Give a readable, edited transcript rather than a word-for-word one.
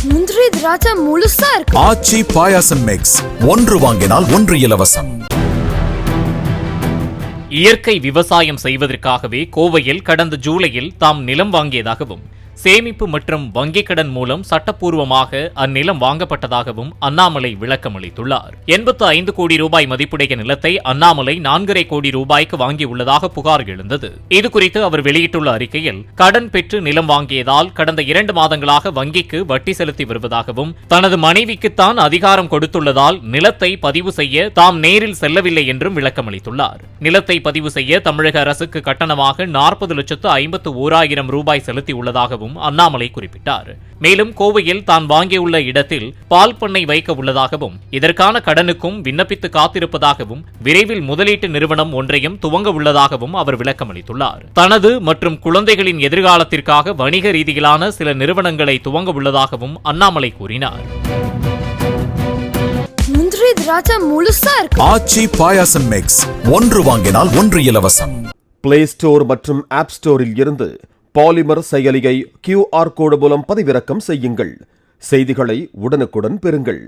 முந்திரி திராட்சை முழுசா இருக்கு. ஆச்சி பாயாசம் மிக்ஸ், ஒன்று வாங்கினால் ஒன்று இலவசம். இயற்கை விவசாயம் செய்வதற்காகவே கோவையில் கடந்த ஜூலையில் தாம் நிலம் வாங்கியதாகவும், சேமிப்பு மற்றும் வங்கிக் கடன் மூலம் சட்டப்பூர்வமாக அந்நிலம் வாங்கப்பட்டதாகவும் அண்ணாமலை விளக்கம் அளித்துள்ளார். 85 கோடி ரூபாய் மதிப்புடைய நிலத்தை அண்ணாமலை 4.5 கோடி ரூபாய்க்கு வாங்கியுள்ளதாக புகார் எழுந்தது. இதுகுறித்து அவர் வெளியிட்டுள்ள அறிக்கையில், கடன் பெற்று நிலம் வாங்கியதால் கடந்த 2 மாதங்களாக வங்கிக்கு வட்டி செலுத்தி வருவதாகவும், தனது மனைவிக்குத்தான் அதிகாரம் கொடுத்துள்ளதால் நிலத்தை பதிவு செய்ய தாம் நேரில் செல்லவில்லை என்றும் விளக்கம் அளித்துள்ளார். நிலத்தை பதிவு செய்ய தமிழக அரசுக்கு கட்டணமாக 40,51,000 ரூபாய் செலுத்தியுள்ளதாகவும் அண்ணாமலை குறிப்பிட்டார். மேலும் கோவையில் தான் வாங்கியுள்ள இடத்தில் பால் பண்ணை வைக்க உள்ளதாகவும், இதற்கான கடனுக்கும் விண்ணப்பித்து காத்திருப்பதாகவும், விரைவில் முதலீட்டு நிறுவனம் ஒன்றையும் துவங்க உள்ளதாகவும் அவர் விளக்கம் அளித்துள்ளார். தனது மற்றும் குழந்தைகளின் எதிர்காலத்திற்காக வணிக ரீதியிலான சில நிறுவனங்களை துவங்க உள்ளதாகவும் அண்ணாமலை கூறினார். முந்திரி திராட்சை முழுசா இருக்கு. ஆச்சி பாயாசம் மிக்ஸ், ஒன்று வாங்கினால் ஒன்று இலவசம். பிளே ஸ்டோர் மற்றும் ஆப் ஸ்டோரில் இருந்து பாலிமர் செயலியை QR கோடு மூலம் பதிவிறக்கம் செய்யுங்கள். செய்திகளை உடனுக்குடன் பெறுங்கள்.